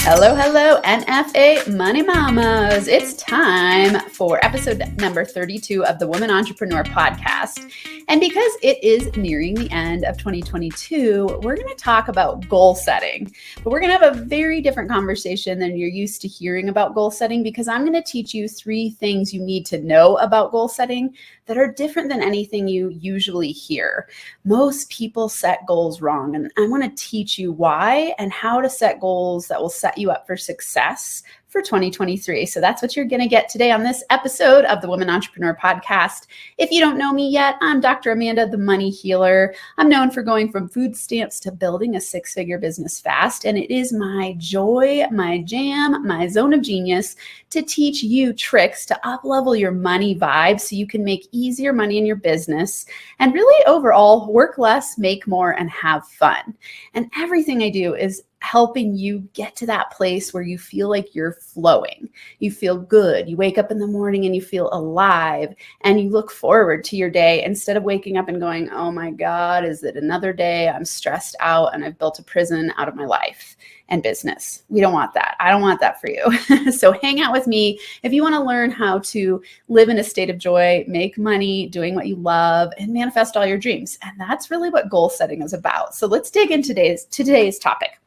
Hello, hello, NFA Money Mamas. It's time for episode number 32 of the Woman Entrepreneur Podcast. And because it is nearing the end of 2022, we're going to talk about goal setting. But we're going to have a very different conversation than you're used to hearing about goal setting, because I'm going to teach you 3 things you need to know about goal setting that are different than anything you usually hear. Most people set goals wrong, and I want to teach you why and how to set goals that will set you up for success for 2023. So that's what you're going to get today on this episode of the Woman Entrepreneur Podcast. If you don't know me yet, I'm Dr. Amanda, the Money Healer. I'm known for going from food stamps to building a 6-figure business fast. And it is my joy, my jam, my zone of genius to teach you tricks to up-level your money vibe so you can make easier money in your business and really overall work less, make more, and have fun. And everything I do is helping you get to that place where you feel like you're flowing. You feel good. You wake up in the morning and you feel alive and you look forward to your day instead of waking up and going, oh my God, is it another day? I'm stressed out and I've built a prison out of my life and business. We don't want that. I don't want that for you. So hang out with me if you want to learn how to live in a state of joy, make money, doing what you love, and manifest all your dreams. And that's really what goal setting is about. So let's dig into today's topic.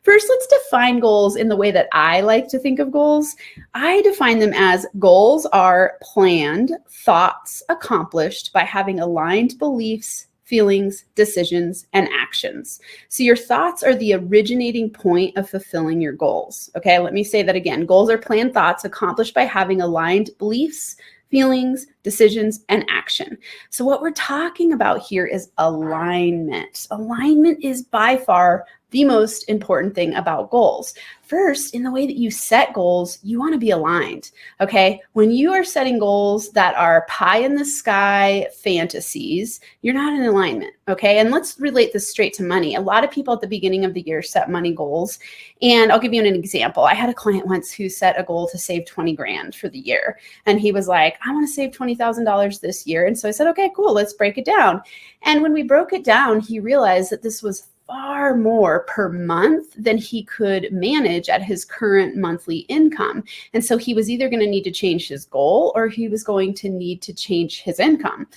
First, let's define goals in the way that I like to think of goals. I define them as goals are planned thoughts accomplished by having aligned beliefs, feelings, decisions, and actions. So your thoughts are the originating point of fulfilling your goals. Okay, let me say that again. Goals are planned thoughts accomplished by having aligned beliefs, feelings, decisions, and action. So what we're talking about here is alignment. Alignment is by far the most important thing about goals. First, in the way that you set goals, you want to be aligned, okay? When you are setting goals that are pie in the sky fantasies, you're not in alignment, okay? And let's relate this straight to money. A lot of people at the beginning of the year set money goals. And I'll give you an example. I had a client once who set a goal to save 20 grand for the year. And he was like, I want to save $20,000 this year. And so I said, okay, cool, let's break it down. And when we broke it down, he realized that this was far more per month than he could manage at his current monthly income. And so he was either going to need to change his goal or he was going to need to change his income.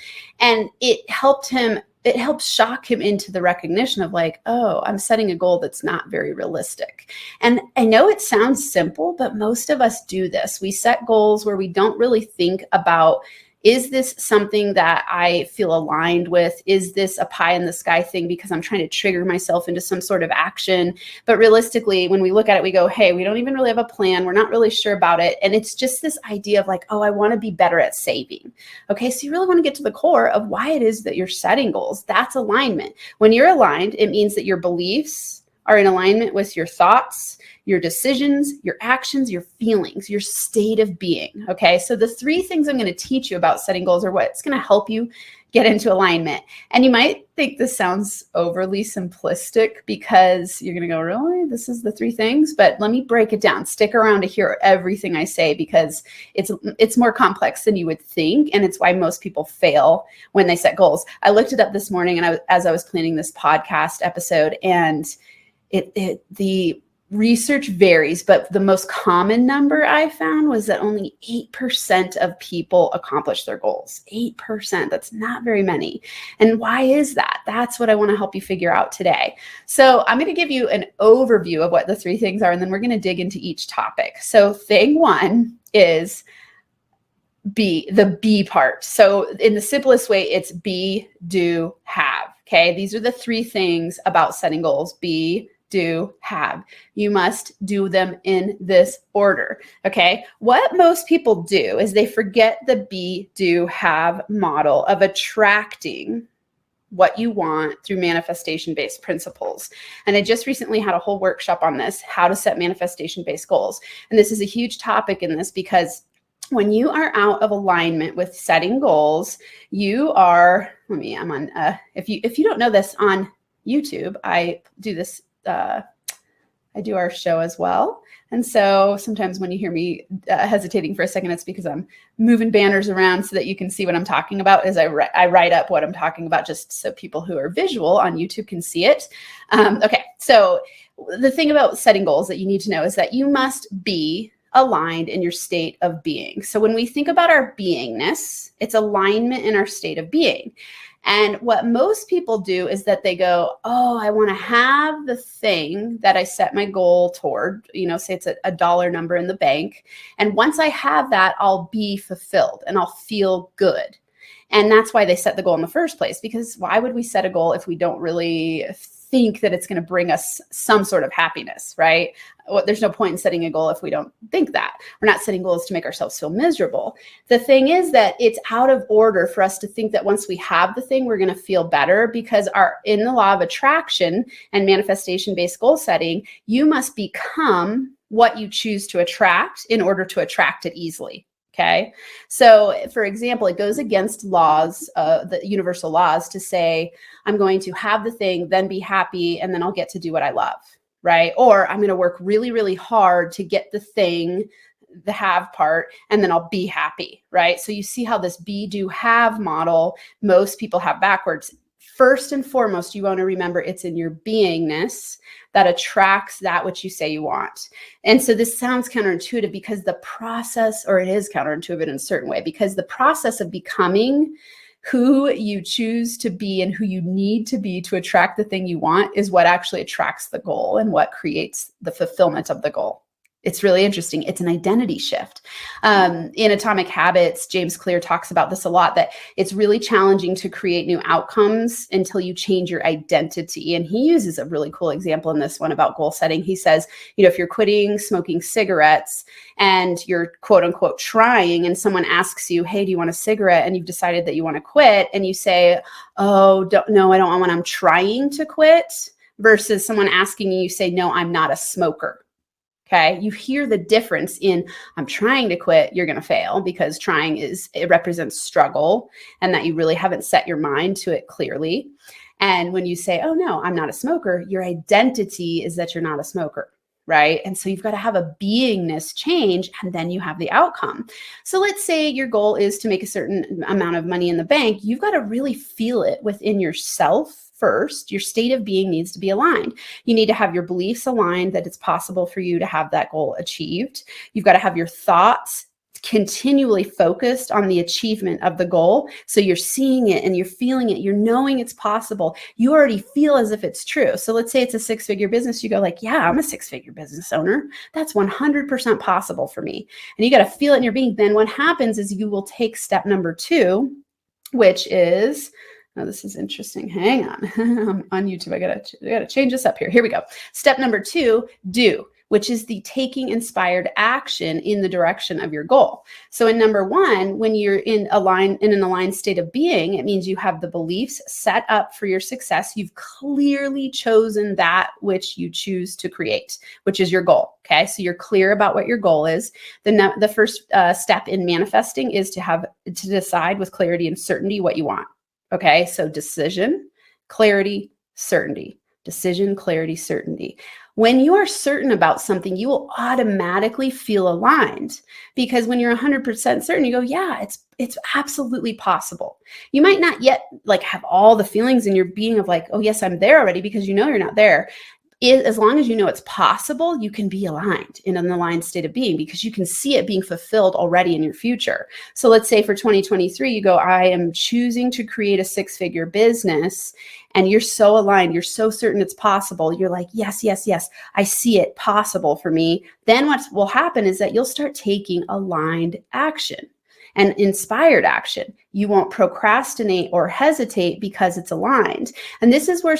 And it helped shock him into the recognition of like, oh, I'm setting a goal that's not very realistic. And I know it sounds simple, but most of us do this. We set goals where we don't really think about, is this something that I feel aligned with? Is this a pie in the sky thing because I'm trying to trigger myself into some sort of action? But realistically, when we look at it, we go, hey, we don't even really have a plan. We're not really sure about it. And it's just this idea of like, oh, I want to be better at saving. Okay, so you really want to get to the core of why it is that you're setting goals. That's alignment. When you're aligned, it means that your beliefs are in alignment with your thoughts, your decisions, your actions, your feelings, your state of being. Okay, so the 3 things I'm going to teach you about setting goals are what's going to help you get into alignment. And you might think this sounds overly simplistic because you're going to go, really? This is the 3 things? But let me break it down. Stick around to hear everything I say because it's more complex than you would think. And it's why most people fail when they set goals. I looked it up this morning and as I was planning this podcast episode, and the research varies, but the most common number I found was that only 8% of people accomplish their goals. 8%, that's not very many. And why is that? That's what I want to help you figure out today. So I'm going to give you an overview of what the 3 things are, and then we're going to dig into each topic. So thing 1 is the be part. So in the simplest way, it's be, do, have. Okay, these are the 3 things about setting goals. Be, do, have. You must do them in this order. Okay. What most people do is they forget the be, do, have model of attracting what you want through manifestation-based principles. And I just recently had a whole workshop on this, how to set manifestation-based goals. And this is a huge topic in this because when you are out of alignment with setting goals, you are, if you don't know this, on YouTube, I do this I do our show as well. And so sometimes when you hear me hesitating for a second, it's because I'm moving banners around so that you can see what I'm talking about as I write up what I'm talking about, just so people who are visual on YouTube can see it. Okay, so the thing about setting goals that you need to know is that you must be aligned in your state of being. So when we think about our beingness, it's alignment in our state of being. And what most people do is that they go, oh, I want to have the thing that I set my goal toward, you know, say it's a dollar number in the bank. And once I have that, I'll be fulfilled and I'll feel good. And that's why they set the goal in the first place, because why would we set a goal if we don't really think that it's going to bring us some sort of happiness, right? Well, there's no point in setting a goal if we don't think that. We're not setting goals to make ourselves feel miserable. The thing is that it's out of order for us to think that once we have the thing, we're going to feel better, because in the law of attraction and manifestation-based goal setting, you must become what you choose to attract in order to attract it easily. Okay. So for example, it goes against laws, the universal laws, to say, I'm going to have the thing, then be happy, and then I'll get to do what I love. Right. Or I'm going to work really, really hard to get the thing, the have part, and then I'll be happy. Right. So you see how this be, do, have model, most people have backwards. First and foremost, you want to remember it's in your beingness that attracts that which you say you want. And so this sounds counterintuitive, because the process, or it is counterintuitive in a certain way, because the process of becoming who you choose to be and who you need to be to attract the thing you want is what actually attracts the goal and what creates the fulfillment of the goal. It's really interesting. It's an identity shift. In Atomic Habits, James Clear talks about this a lot, that it's really challenging to create new outcomes until you change your identity. And he uses a really cool example in this one about goal setting. He says, you know, if you're quitting smoking cigarettes and you're quote unquote trying, and someone asks you, hey, do you want a cigarette? And you've decided that you want to quit, and you say, oh, no, I don't want one. I'm trying to quit, versus someone asking you, you say, no, I'm not a smoker. Okay, you hear the difference in I'm trying to quit, you're going to fail, because trying it represents struggle, and that you really haven't set your mind to it clearly. And when you say, oh no, I'm not a smoker, your identity is that you're not a smoker, right? And so you've got to have a beingness change, and then you have the outcome. So let's say your goal is to make a certain amount of money in the bank. You've got to really feel it within yourself. First, your state of being needs to be aligned. You need to have your beliefs aligned that it's possible for you to have that goal achieved. You've got to have your thoughts continually focused on the achievement of the goal. So you're seeing it and you're feeling it. You're knowing it's possible. You already feel as if it's true. So let's say it's a six-figure business. You go like, yeah, I'm a six-figure business owner. That's 100% possible for me. And you got to feel it in your being. Then what happens is you will take step number 2, which is, oh, this is interesting. Hang on. I'm on YouTube. I gotta change this up here. Here we go. Step number 2, do, which is the taking inspired action in the direction of your goal. So in number 1, when you're in an aligned state of being, it means you have the beliefs set up for your success. You've clearly chosen that which you choose to create, which is your goal. Okay. So you're clear about what your goal is. The first step in manifesting is to decide with clarity and certainty what you want. Okay, so decision, clarity, certainty. Decision, clarity, certainty. When you are certain about something, you will automatically feel aligned, because when you're 100% certain, you go, yeah, it's absolutely possible. You might not yet like have all the feelings in your being of like, oh yes, I'm there already, because you know you're not there. As long as you know it's possible, you can be aligned in an aligned state of being, because you can see it being fulfilled already in your future. So let's say for 2023, you go, I am choosing to create a six-figure business, and you're so aligned, you're so certain it's possible. You're like, yes, yes, yes, I see it possible for me. Then what will happen is that you'll start taking aligned action and inspired action. You won't procrastinate or hesitate because it's aligned. And this is where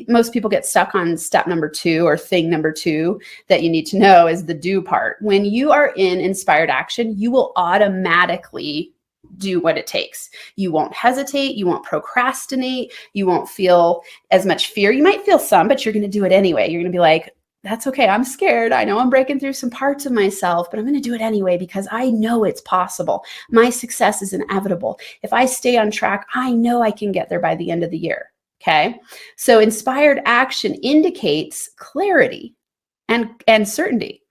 most people get stuck on step number 2, or thing number 2 that you need to know is the do part. When you are in inspired action, you will automatically do what it takes. You won't hesitate. You won't procrastinate. You won't feel as much fear. You might feel some, but you're going to do it anyway. You're going to be like, that's okay. I'm scared. I know I'm breaking through some parts of myself, but I'm going to do it anyway, because I know it's possible. My success is inevitable. If I stay on track, I know I can get there by the end of the year. Okay. So inspired action indicates clarity. and certainty.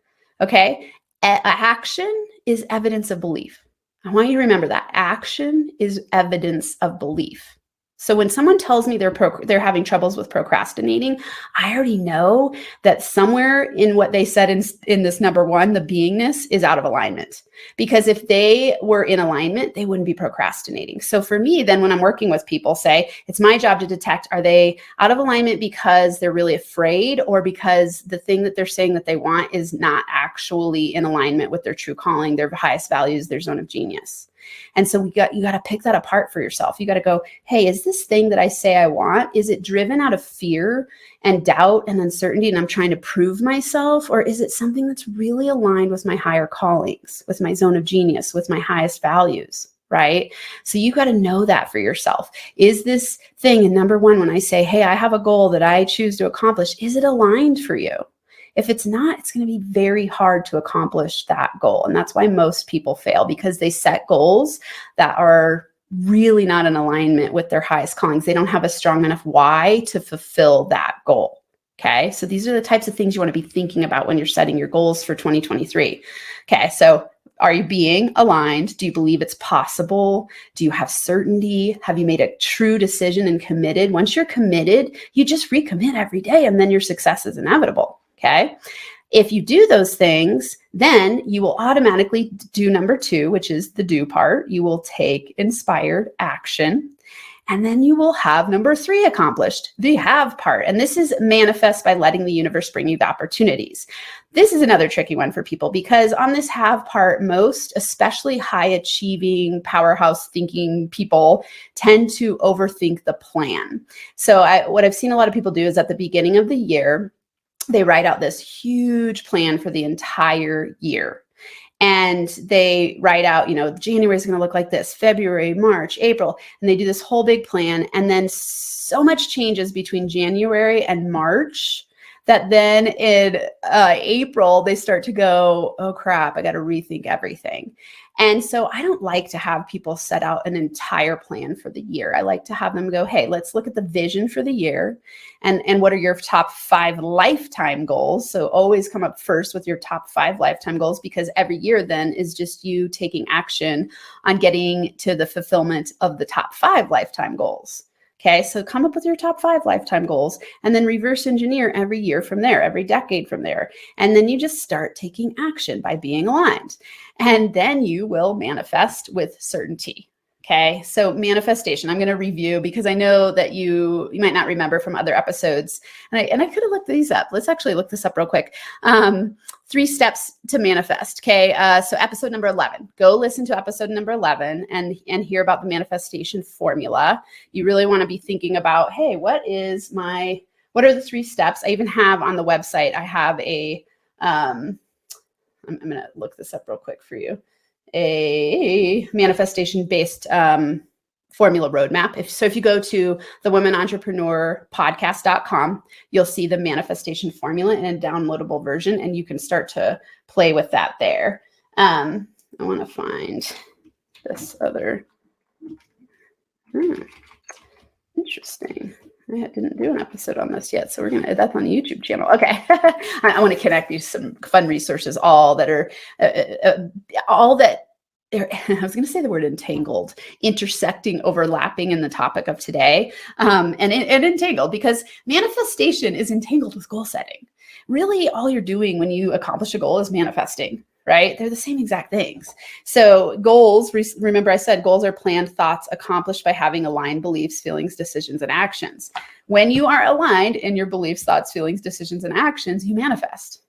Okay. Action is evidence of belief. I want you to remember that action is evidence of belief. So when someone tells me they're having troubles with procrastinating, I already know that somewhere in what they said in this number one, the beingness is out of alignment. Because if they were in alignment, they wouldn't be procrastinating. So for me, then when I'm working with people, say, it's my job to detect, are they out of alignment because they're really afraid, or because the thing that they're saying that they want is not actually in alignment with their true calling, their highest values, their zone of genius. And so you got to pick that apart for yourself. You got to go, hey, is this thing that I say I want, is it driven out of fear and doubt and uncertainty, and I'm trying to prove myself? Or is it something that's really aligned with my higher callings, with my zone of genius, with my highest values, right? So you got to know that for yourself. Is this thing in number one, when I say, hey, I have a goal that I choose to accomplish, is it aligned for you? If it's not, it's going to be very hard to accomplish that goal. And that's why most people fail, because they set goals that are really not in alignment with their highest callings. They don't have a strong enough why to fulfill that goal. Okay. So these are the types of things you want to be thinking about when you're setting your goals for 2023. Okay. So are you being aligned? Do you believe it's possible? Do you have certainty? Have you made a true decision and committed? Once you're committed, you just recommit every day, and then your success is inevitable. Okay. If you do those things, then you will automatically do number two, which is the do part. You will take inspired action. And then you will have number three accomplished, the have part. And this is manifest by letting the universe bring you the opportunities. This is another tricky one for people, because on this have part, most, especially high achieving, powerhouse thinking people, tend to overthink the plan. So what I've seen a lot of people do is at the beginning of the year, they write out this huge plan for the entire year. And they write out, January is going to look like this, February, March, April, and they do this whole big plan. And then so much changes between January and March that then in April, they start to go, oh crap, I got to rethink everything. And so I don't like to have people set out an entire plan for the year. I like to have them go, hey, let's look at the vision for the year, and what are your top 5 lifetime goals. So always come up first with your top 5 lifetime goals, because every year then is just you taking action on getting to the fulfillment of the top 5 lifetime goals. Okay, so come up with your top 5 lifetime goals, and then reverse engineer every year from there, every decade from there. And then you just start taking action by being aligned. And then you will manifest with certainty. Okay, so manifestation, I'm going to review, because I know that you might not remember from other episodes. And I could have looked these up. Let's actually look this up real quick. 3 steps to manifest. Okay, so episode number 11. Go listen to episode number 11 and hear about the manifestation formula. You really want to be thinking about, hey, what are the 3 steps? I even have on the website, I have a, I'm going to look this up real quick for you, a manifestation-based formula roadmap. If you go to the womenentrepreneur.podcast.com, you'll see the manifestation formula in a downloadable version, and you can start to play with that there. I want to find this other. Interesting. I didn't do an episode on this yet, so that's on the YouTube channel. Okay. I want to connect you some fun resources, all that are, I was going to say the word entangled, intersecting, overlapping in the topic of today, and entangled, because manifestation is entangled with goal setting. Really, all you're doing when you accomplish a goal is manifesting, right? They're the same exact things. So goals, remember I said goals are planned thoughts accomplished by having aligned beliefs, feelings, decisions, and actions. When you are aligned in your beliefs, thoughts, feelings, decisions, and actions, you manifest,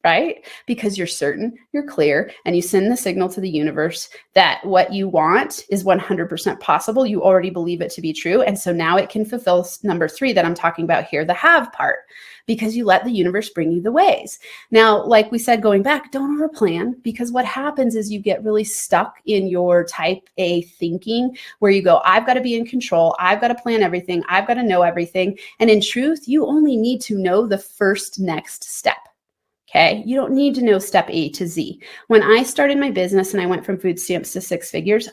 right? Because you're certain, you're clear, and you send the signal to the universe that what you want is 100% possible. You already believe it to be true. And so now it can fulfill number 3 that I'm talking about here, the have part, because you let the universe bring you the ways. Now, like we said, going back, don't overplan, because what happens is you get really stuck in your type A thinking, where you go, I've got to be in control. I've got to plan everything. I've got to know everything. And in truth, you only need to know the first next step. Okay, you don't need to know step A to Z. When I started my business and I went from food stamps to 6 figures,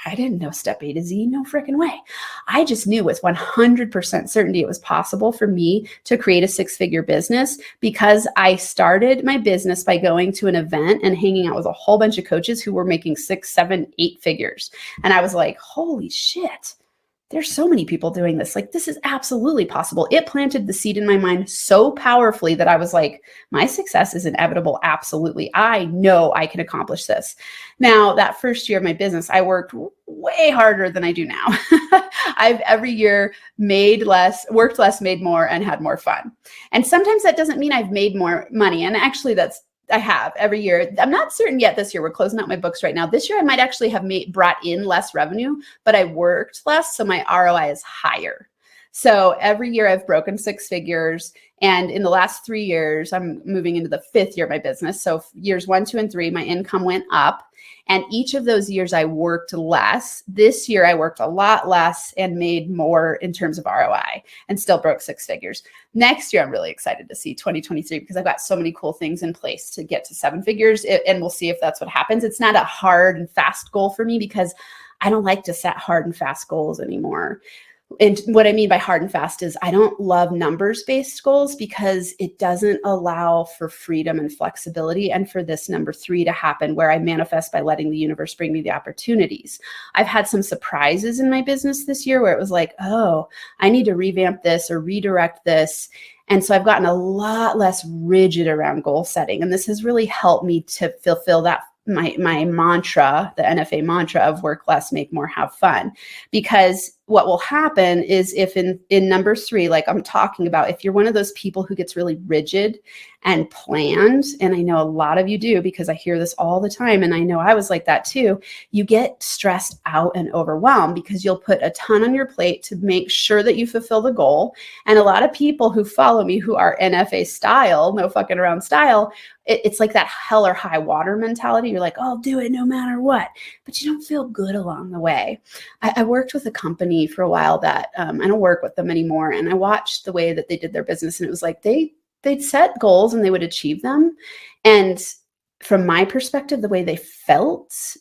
I didn't know step A to Z, no freaking way. I just knew with 100% certainty it was possible for me to create a six-figure business because I started my business by going to an event and hanging out with a whole bunch of coaches who were making 6, 7, 8 figures. And I was like, holy shit. There's so many people doing this. Like, this is absolutely possible. It planted the seed in my mind so powerfully that I was like, my success is inevitable. Absolutely. I know I can accomplish this. Now, that first year of my business, I worked way harder than I do now. I've every year made less, worked less, made more, and had more fun. And sometimes that doesn't mean I've made more money. And actually I have every year. I'm not certain yet this year. We're closing out my books right now. This year I might actually have brought in less revenue, but I worked less. So my ROI is higher. So every year I've broken 6 figures. And in the last 3 years, I'm moving into the 5th year of my business. So years 1, 2, and 3, my income went up. And each of those years I worked less. This year I worked a lot less and made more in terms of ROI and still broke 6 figures. Next year, I'm really excited to see 2023 because I've got so many cool things in place to get to 7 figures, and we'll see if that's what happens. It's not a hard and fast goal for me because I don't like to set hard and fast goals anymore. And what I mean by hard and fast is I don't love numbers-based goals because it doesn't allow for freedom and flexibility and for this number 3 to happen where I manifest by letting the universe bring me the opportunities. I've had some surprises in my business this year where it was like, oh, I need to revamp this or redirect this. And so I've gotten a lot less rigid around goal setting. And this has really helped me to fulfill that my mantra, the NFA mantra of work less, make more, have fun. Because what will happen is if in number 3, like I'm talking about, if you're one of those people who gets really rigid and planned, and I know a lot of you do because I hear this all the time, and I know I was like that too, you get stressed out and overwhelmed because you'll put a ton on your plate to make sure that you fulfill the goal. And a lot of people who follow me who are NFA style, no fucking around style, it's like that hell or high water mentality. You're like, oh, I'll do it no matter what, but you don't feel good along the way. I worked with a company for a while that I don't work with them anymore. And I watched the way that they did their business. And it was like they'd set goals and they would achieve them. And from my perspective, the way they felt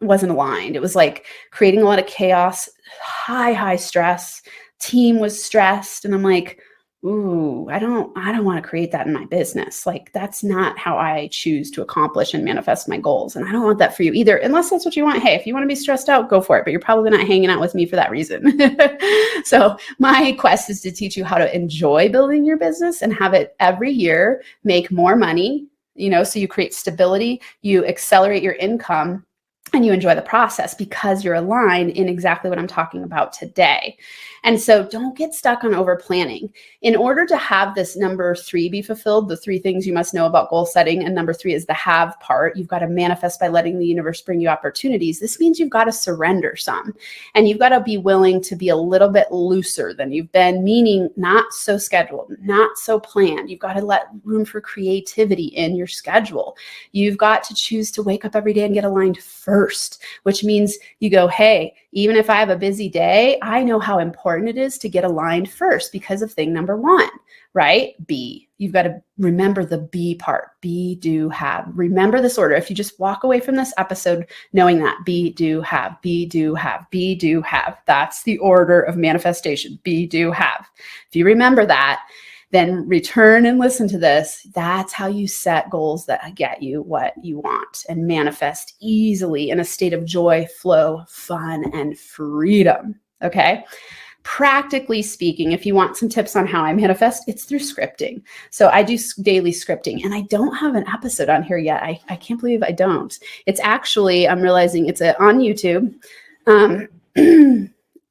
wasn't aligned. It was like creating a lot of chaos, high stress. Team was stressed. And I'm like, ooh, I don't want to create that in my business. Like, that's not how I choose to accomplish and manifest my goals. And I don't want that for you either, unless that's what you want. Hey, if you want to be stressed out, go for it. But you're probably not hanging out with me for that reason. So my quest is to teach you how to enjoy building your business and have it every year make more money, so you create stability, you accelerate your income, and you enjoy the process because you're aligned in exactly what I'm talking about today. And so don't get stuck on over planning. In order to have this number 3 be fulfilled, the 3 things you must know about goal setting, and number 3 is the have part. You've got to manifest by letting the universe bring you opportunities. This means you've got to surrender some, and you've got to be willing to be a little bit looser than you've been, meaning not so scheduled, not so planned. You've got to let room for creativity in your schedule. You've got to choose to wake up every day and get aligned first, which means you go, hey, even if I have a busy day, I know how important it is to get aligned first because of thing number 1, right? B. You've got to remember the B part. Be, do, have. Remember this order. If you just walk away from this episode knowing that be, do, have, be, do, have, be, do, have. That's the order of manifestation. Be, do, have. If you remember that, then return and listen to this. That's how you set goals that get you what you want and manifest easily in a state of joy, flow, fun, and freedom. Okay. Practically speaking, if you want some tips on how I manifest, it's through scripting. So I do daily scripting, and I don't have an episode on here yet. I can't believe I don't. It's actually, I'm realizing it's on YouTube.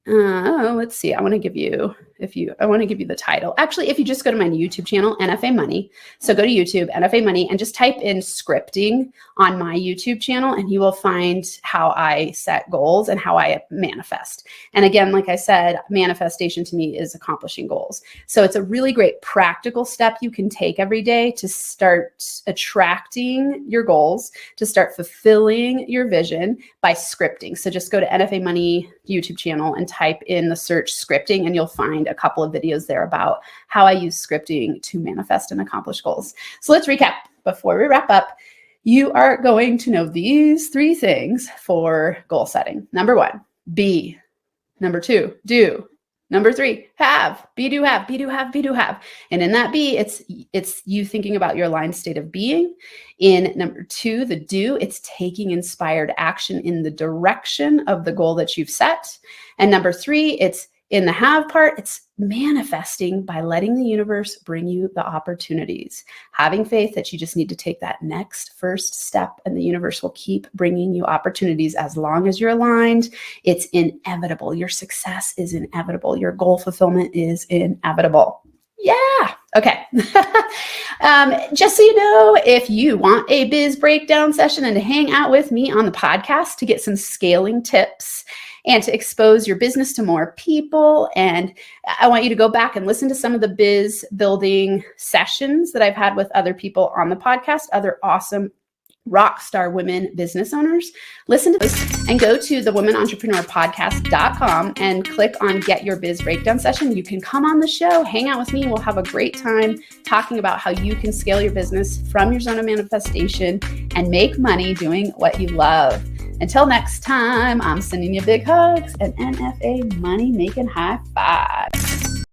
Let's see. I want to give you the title. Actually, if you just go to my YouTube channel, NFA Money. So go to YouTube, NFA Money, and just type in scripting on my YouTube channel, and you will find how I set goals and how I manifest. And again, like I said, manifestation to me is accomplishing goals. So it's a really great practical step you can take every day to start attracting your goals, to start fulfilling your vision by scripting. So just go to NFA Money YouTube channel and type in the search scripting, and you'll find a couple of videos there about how I use scripting to manifest and accomplish goals. So let's recap before we wrap up. you are going to know these 3 things for goal setting. Number 1, be. Number 2, do. Number 3, have. Be, do, have. Be, do, have. Be, do, have. And in that be, it's you thinking about your aligned state of being. In number 2, the do, it's taking inspired action in the direction of the goal that you've set. And number 3, it's in the have part, it's manifesting by letting the universe bring you the opportunities, having faith that you just need to take that next first step, and the universe will keep bringing you opportunities as long as you're aligned. It's inevitable. Your success is inevitable. Your goal fulfillment is inevitable. Yeah. Okay. Just so you know, if you want a biz breakdown session and to hang out with me on the podcast to get some scaling tips and to expose your business to more people, and I want you to go back and listen to some of the biz building sessions that I've had with other people on the podcast, other awesome rock star women business owners. Listen to this and go to thewomenontrepreneurpodcast.com and click on Get Your Biz Breakdown Session. You can come on the show, hang out with me. We'll have a great time talking about how you can scale your business from your zone of manifestation and make money doing what you love. Until next time, I'm sending you big hugs and NFA money making high fives.